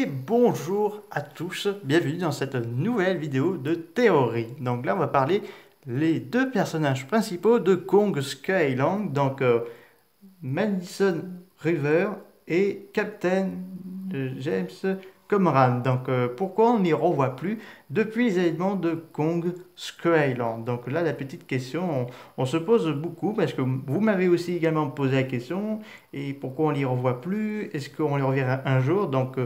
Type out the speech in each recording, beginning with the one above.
Et bonjour à tous, bienvenue dans cette nouvelle vidéo de théorie. Donc là on va parler les deux personnages principaux de Kong Skull Island, donc Madison River et Captain James Comran. Donc pourquoi on n'y revoit plus depuis les événements de Kong Skull Island? Donc là la petite question, on se pose beaucoup parce que vous m'avez aussi également posé la question, et pourquoi on n'y revoit plus? Est-ce qu'on les reverra un jour? Donc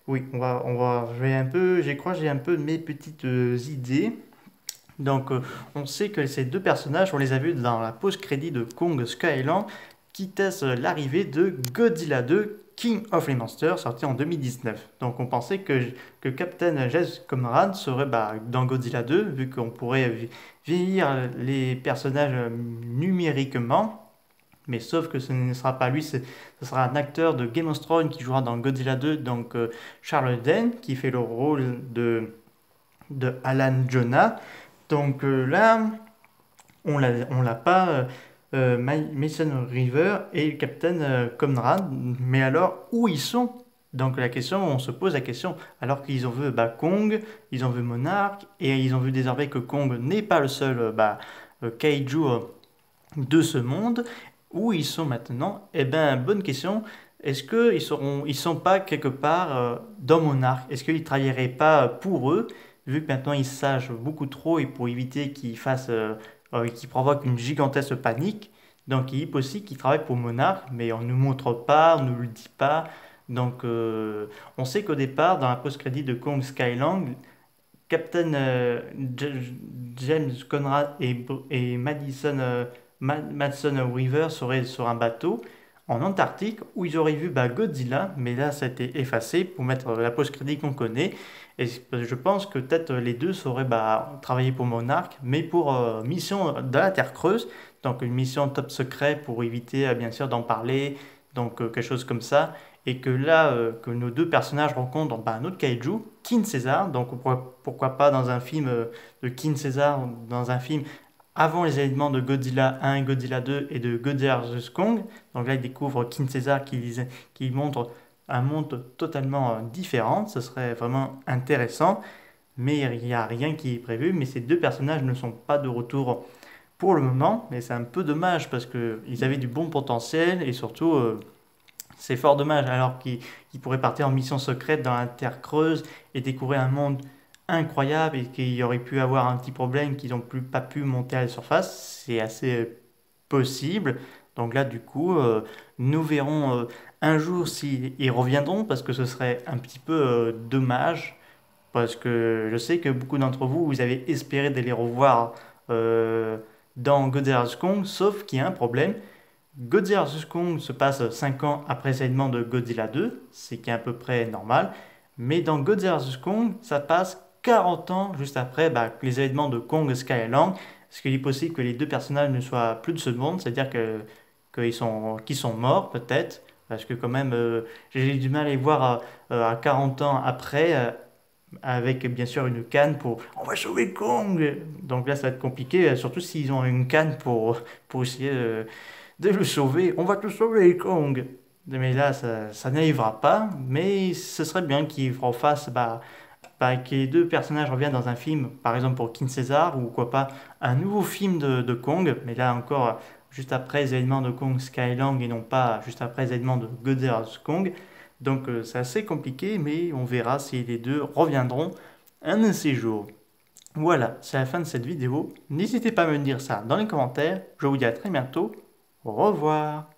oui, je vais un peu, je crois, j'ai un peu mes petites idées. Donc, on sait que ces deux personnages, on les a vus dans la post-crédit de Kong Skull Island, qui teste l'arrivée de Godzilla 2, King of the Monsters, sorti en 2019. Donc, on pensait que Captain James Conrad serait dans Godzilla 2, vu qu'on pourrait vieillir les personnages numériquement. Mais sauf que ce ne sera pas lui, ce sera un acteur de Game of Thrones qui jouera dans Godzilla 2, donc Charles Dane, qui fait le rôle de Alan Jonah. Donc là, on l'a pas, Mason River et le Captain Conrad. Mais alors, où ils sont? Donc la question, on se pose la question, alors qu'ils ont vu Kong, ils ont vu Monarch, et ils ont vu désormais que Kong n'est pas le seul kaiju de ce monde, où ils sont maintenant? Eh bien, bonne question. Est-ce ils sont pas quelque part dans Monarch? Est-ce qu'ils travailleraient pas pour eux, vu que maintenant ils sachent beaucoup trop et pour éviter qu'ils provoquent une gigantesque panique? Donc il est possible qu'ils travaillent pour Monarch, mais on ne nous montre pas, on ne nous le dit pas. Donc on sait qu'au départ, dans la post-crédit de Kong Skyland, Captain James Conrad et Madison Weaver seraient sur un bateau en Antarctique où ils auraient vu Godzilla, mais là ça a été effacé pour mettre la post-crédit qu'on connaît. Et je pense que peut-être les deux sauraient travailler pour Monarch, mais pour mission de la Terre creuse, donc une mission top secret pour éviter bien sûr d'en parler, donc quelque chose comme ça. Et que là, que nos deux personnages rencontrent un autre kaiju, King Caesar, donc pourquoi pas dans un film de King Caesar, dans un film avant les événements de Godzilla 1, Godzilla 2 et de Godzilla vs Kong. Donc là, ils découvrent King Caesar qui montre un monde totalement différent. Ce serait vraiment intéressant, mais il n'y a rien qui est prévu. Mais ces deux personnages ne sont pas de retour pour le moment, mais c'est un peu dommage parce qu'ils avaient du bon potentiel et surtout, c'est fort dommage alors qu'ils pourraient partir en mission secrète dans la Terre creuse et découvrir un monde incroyable et qu'il y aurait pu avoir un petit problème qu'ils n'ont pas pu monter à la surface. C'est assez possible. Donc là, du coup, nous verrons un jour s'ils reviendront parce que ce serait un petit peu dommage. Parce que je sais que beaucoup d'entre vous, vous avez espéré de les revoir dans Godzilla vs Kong, sauf qu'il y a un problème. Godzilla vs Kong se passe 5 ans après les événements de Godzilla 2, ce qui est à peu près normal. Mais dans Godzilla vs Kong, ça passe 40 ans juste après les événements de Kong Skull Island. Est-ce qu'il est possible que les deux personnages ne soient plus de ce monde, c'est-à-dire qu'ils sont morts peut-être, parce que quand même j'ai du mal à les voir à 40 ans après, avec bien sûr une canne pour on va sauver Kong. Donc là ça va être compliqué, surtout s'ils ont une canne pour essayer de le sauver. On va te sauver Kong. Mais là ça n'arrivera pas, mais ce serait bien qu'ils refassent que les deux personnages reviennent dans un film, par exemple pour King Caesar, ou quoi pas, un nouveau film de Kong, mais là encore, juste après les événements de Kong Skyland et non pas juste après les événements de Godzilla vs Kong. Donc c'est assez compliqué, mais on verra si les deux reviendront un de ces jours. Voilà, c'est la fin de cette vidéo. N'hésitez pas à me dire ça dans les commentaires. Je vous dis à très bientôt. Au revoir.